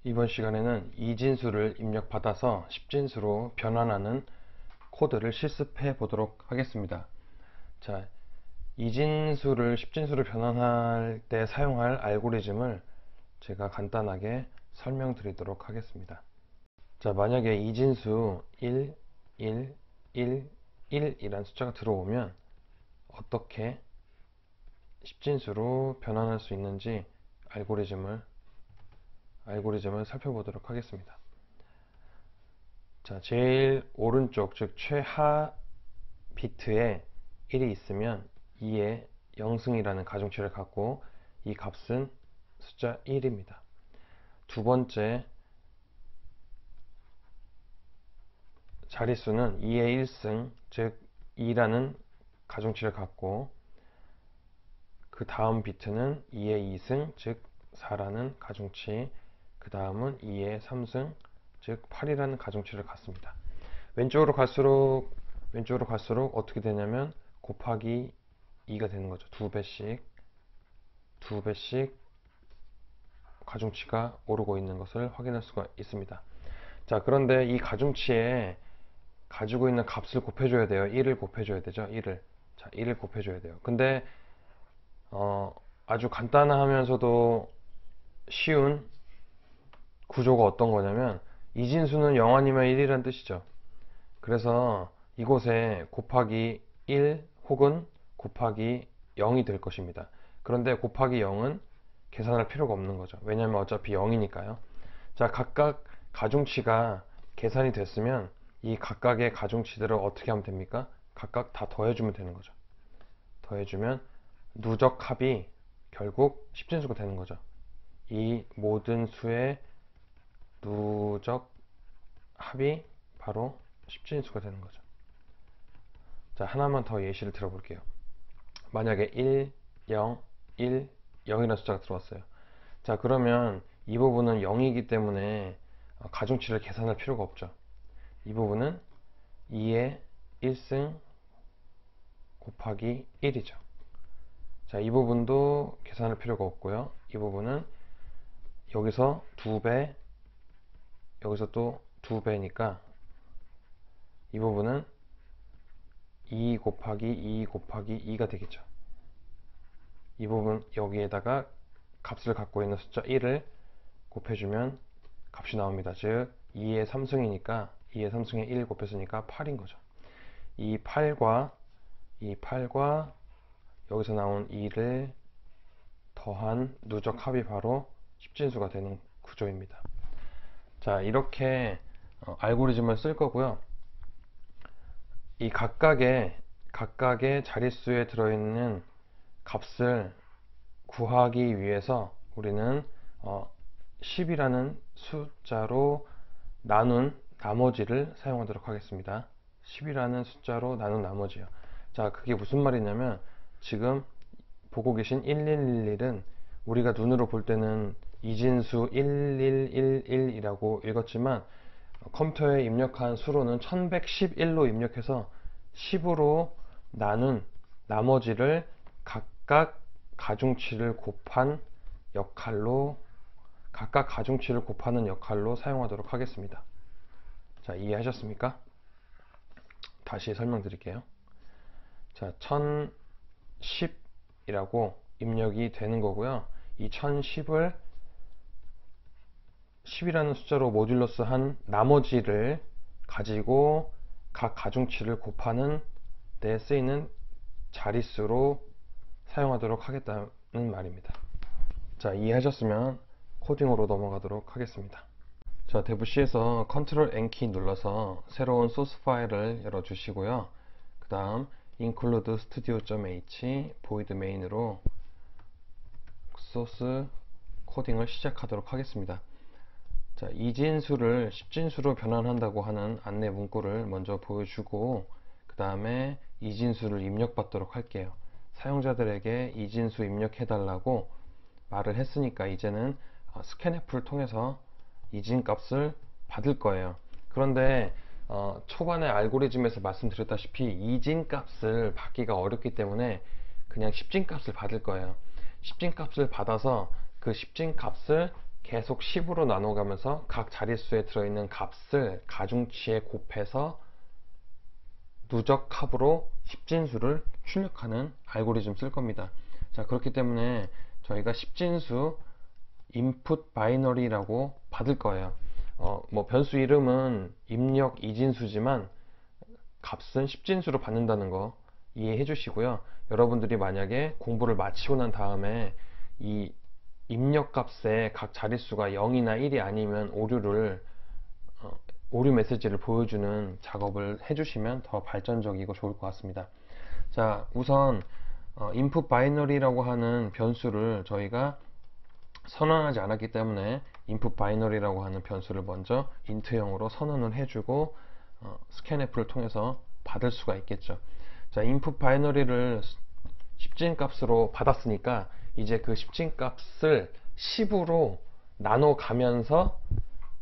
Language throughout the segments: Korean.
이번 시간에는 이진수를 입력받아서 십진수로 변환하는 코드를 실습해 보도록 하겠습니다. 자, 이진수를 십진수로 변환할 때 사용할 알고리즘을 제가 간단하게 설명드리도록 하겠습니다. 자, 만약에 이진수 1, 1, 1, 1이라는 숫자가 들어오면 어떻게 십진수로 변환할 수 있는지 알고리즘을 살펴보도록 하겠습니다. 자, 제일 오른쪽, 즉 최하 비트에 1이 있으면 2의 0승이라는 가중치를 갖고 이 값은 숫자 1입니다. 두 번째 자릿수는 2의 1승, 즉 2라는 가중치를 갖고 그 다음 비트는 2의 2승, 즉 4라는 가중치, 그 다음은 2의 3승, 즉 8이라는 가중치를 갖습니다. 왼쪽으로 갈수록 어떻게 되냐면 곱하기 2가 되는 거죠. 두 배씩 가중치가 오르고 있는 것을 확인할 수가 있습니다. 자, 그런데 이 가중치에 가지고 있는 값을 곱해줘야 돼요. 1을 곱해줘야 되죠. 1을. 자, 1을 곱해줘야 돼요. 근데 아주 간단하면서도 쉬운 구조가 어떤 거냐면 이진수는 0 아니면 1이란 뜻이죠. 그래서 이곳에 곱하기 1 혹은 곱하기 0이 될 것입니다. 그런데 곱하기 0은 계산할 필요가 없는 거죠. 왜냐하면 어차피 0이니까요. 자, 각각 가중치가 계산이 됐으면 이 각각의 가중치들을 어떻게 하면 됩니까? 각각 다 더해주면 되는 거죠. 더해주면 누적 합이 결국 십진수가 되는 거죠. 이 모든 수의 누적 합이 바로 십진수가 되는 거죠. 자, 하나만 더 예시를 들어볼게요. 만약에 1, 0, 1, 0이라는 숫자가 들어왔어요. 자, 그러면 이 부분은 0이기 때문에 가중치를 계산할 필요가 없죠. 이 부분은 2의 1승 곱하기 1이죠. 자, 이 부분도 계산할 필요가 없고요. 이 부분은 여기서 2배, 여기서 또 2배니까 이 부분은 2 곱하기 2 곱하기 2가 되겠죠. 이 부분 여기에다가 값을 갖고 있는 숫자 1을 곱해주면 값이 나옵니다. 즉 2의 3승이니까 2의 3승에 1 곱했으니까 8인 거죠. 이 8과 여기서 나온 2를 더한 누적 합이 바로 십진수가 되는 구조입니다. 자, 이렇게 알고리즘을 쓸 거고요. 이 각각의 자릿수에 들어있는 값을 구하기 위해서 우리는 10이라는 숫자로 나눈 나머지를 사용하도록 하겠습니다. 10이라는 숫자로 나눈 나머지요. 자, 그게 무슨 말이냐면 지금 보고 계신 1111은 우리가 눈으로 볼 때는 이진수 1111이라고 읽었지만 컴퓨터에 입력한 수로는 1111로 입력해서 10으로 나눈 나머지를 각각 가중치를 곱한 역할로 사용하도록 하겠습니다. 자, 이해하셨습니까? 다시 설명드릴게요. 자, 1010이라고 입력이 되는 거고요. 이 1010을 10이라는 숫자로 모듈러스 한 나머지를 가지고 각 가중치를 곱하는 데 쓰이는 자릿수로 사용하도록 하겠다는 말입니다. 자, 이해하셨으면 코딩으로 넘어가도록 하겠습니다. 자, 대부 C에서 Ctrl N 키 눌러서 새로운 소스 파일을 열어주시고요. 그 다음 include studio.h void main으로 소스 코딩을 시작하도록 하겠습니다. 자, 이진수를 십진수로 변환한다고 하는 안내 문구를 먼저 보여주고 그 다음에 이진수를 입력받도록 할게요. 사용자들에게 이진수 입력해달라고 말을 했으니까 이제는 스캔F를 통해서 이진 값을 받을 거예요. 그런데 초반에 알고리즘에서 말씀드렸다시피 이진 값을 받기가 어렵기 때문에 그냥 십진 값을 받을 거예요. 십진 값을 받아서 그 십진 값을 계속 10으로 나눠가면서 각 자릿수에 들어있는 값을 가중치에 곱해서 누적합으로 10진수를 출력하는 알고리즘 쓸 겁니다. 자, 그렇기 때문에 저희가 10진수 input binary라고 받을 거예요. 뭐 변수 이름은 입력 2진수지만 값은 10진수로 받는다는 거 이해해 주시고요. 여러분들이 만약에 공부를 마치고 난 다음에 이 입력값의 각 자릿수가 0이나 1이 아니면 오류 메시지를 보여주는 작업을 해주시면 더 발전적이고 좋을 것 같습니다. 자, 우선 input binary라고 하는 변수를 저희가 선언하지 않았기 때문에 input binary라고 하는 변수를 먼저 int형으로 선언을 해주고 scanf를 통해서 받을 수가 있겠죠. 자, input binary를 10진 값으로 받았으니까 이제 그 10진 값을 10으로 나눠 가면서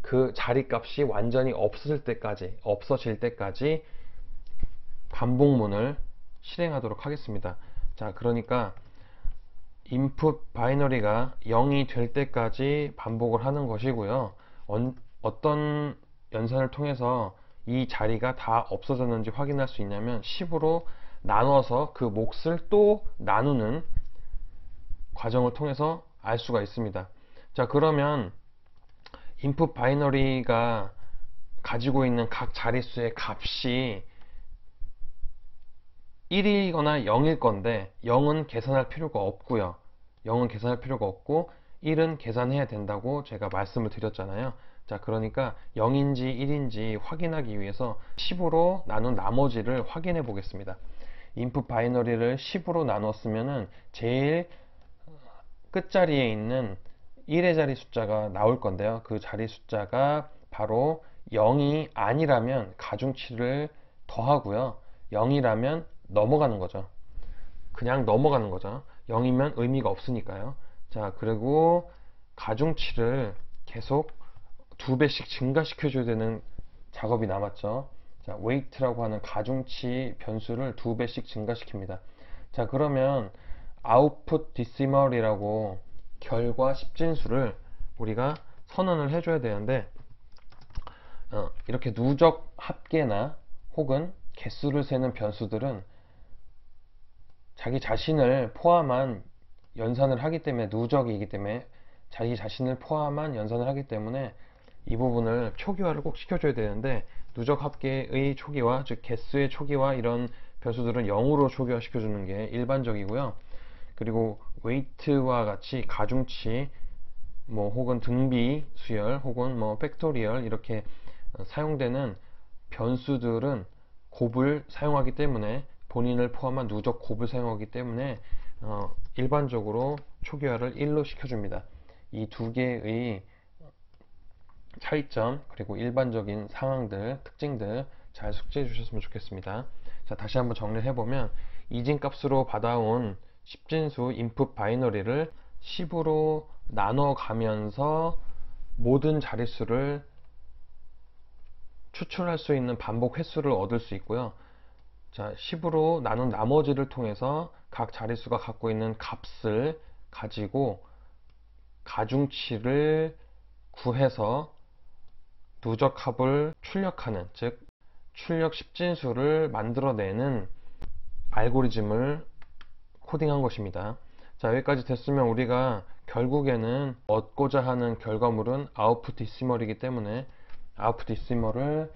그 자리 값이 완전히 없어질 때까지 반복문을 실행하도록 하겠습니다. 자, 그러니까 input binary가 0이 될 때까지 반복을 하는 것이고요. 어떤 연산을 통해서 이 자리가 다 없어졌는지 확인할 수 있냐면 10으로 나눠서 그 몫을 또 나누는 과정을 통해서 알 수가 있습니다. 자, 그러면 input binary가 가지고 있는 각 자릿수의 값이 1이거나 0일 건데 0은 계산할 필요가 없고요. 0은 계산할 필요가 없고 1은 계산해야 된다고 제가 말씀을 드렸잖아요. 자, 그러니까 0인지 1인지 확인하기 위해서 10으로 나눈 나머지를 확인해 보겠습니다. input binary를 10으로 나눴으면은 제일 끝자리에 있는 1의 자리 숫자가 나올 건데요. 그 자리 숫자가 바로 0이 아니라면 가중치를 더하고요. 0이라면 넘어가는 거죠. 그냥 넘어가는 거죠. 0이면 의미가 없으니까요. 자, 그리고 가중치를 계속 2배씩 증가시켜 줘야 되는 작업이 남았죠. 자, weight라고 하는 가중치 변수를 2배씩 증가시킵니다. 자, 그러면 output decimal이라고 결과 10진수를 우리가 선언을 해줘야 되는데 이렇게 누적 합계나 혹은 개수를 세는 변수들은 자기 자신을 포함한 연산을 하기 때문에 누적이기 때문에 자기 자신을 포함한 연산을 하기 때문에 이 부분을 초기화를 꼭 시켜줘야 되는데 누적 합계의 초기화, 즉 개수의 초기화 이런 변수들은 0으로 초기화 시켜주는 게 일반적이고요. 그리고 weight와 같이 가중치 뭐 혹은 등비 수열 혹은 뭐 팩토리얼 이렇게 사용되는 변수들은 곱을 사용하기 때문에 본인을 포함한 누적 곱을 사용하기 때문에 일반적으로 초기화를 1로 시켜줍니다. 이 두 개의 차이점 그리고 일반적인 상황들, 특징들 잘 숙지해 주셨으면 좋겠습니다. 자, 다시 한번 정리를 해보면 이진 값으로 받아온 10진수 input binary를 10으로 나눠 가면서 모든 자릿수를 추출할 수 있는 반복 횟수를 얻을 수 있고요. 자, 10으로 나눈 나머지를 통해서 각 자릿수가 갖고 있는 값을 가지고 가중치를 구해서 누적합을 출력하는, 즉 출력 10진수를 만들어내는 알고리즘을 코딩한 것입니다. 자, 여기까지 됐으면 우리가 결국에는 얻고자 하는 결과물은 output decimal이기 때문에 output decimal을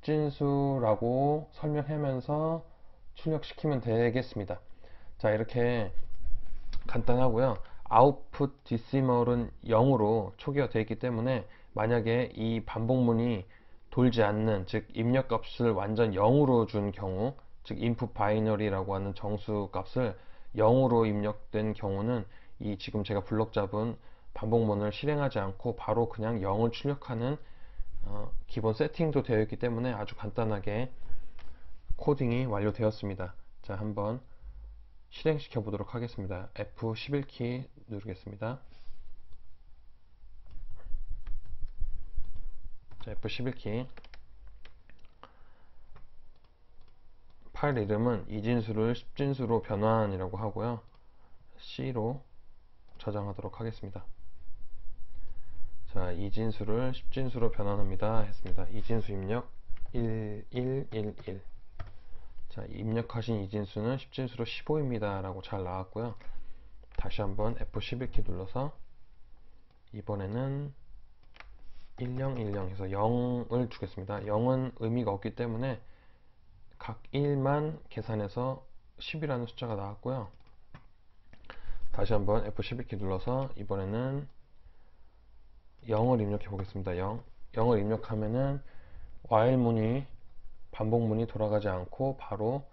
10진수라고 설명하면서 출력시키면 되겠습니다. 자, 이렇게 간단하고요. output decimal은 0으로 초기화 되어 있기 때문에 만약에 이 반복문이 돌지 않는, 즉 입력값을 완전 0으로 준 경우, 즉 input binary라고 하는 정수 값을 0으로 입력된 경우는 이 지금 제가 블럭 잡은 반복문을 실행하지 않고 바로 그냥 0을 출력하는 기본 세팅도 되어 있기 때문에 아주 간단하게 코딩이 완료되었습니다. 자, 한번 실행시켜 보도록 하겠습니다. F11키 누르겠습니다. 자, F11키. 파일 이름은 이진수를 10진수로 변환이라고 하고요. C로 저장하도록 하겠습니다. 자, 이진수를 10진수로 변환합니다 했습니다. 이진수 입력 1, 1, 1, 1. 자, 입력하신 이진수는 10진수로 15입니다 라고 잘 나왔고요. 다시 한번 F11키 눌러서 이번에는 1010 해서 0을 주겠습니다. 0은 의미가 없기 때문에 각 1만 계산해서 10이라는 숫자가 나왔고요. 다시 한번 F11키 눌러서 이번에는 0을 입력해 보겠습니다. 0을 입력하면은 while문이 반복문이 돌아가지 않고 바로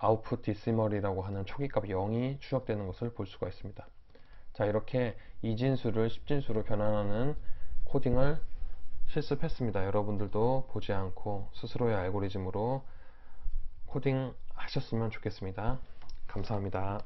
output decimal이라고 하는 초기값 0이 추적되는 것을 볼 수가 있습니다. 자, 이렇게 이진수를 10진수로 변환하는 코딩을 실습했습니다. 여러분들도 보지 않고 스스로의 알고리즘으로 코딩 하셨으면 좋겠습니다. 감사합니다.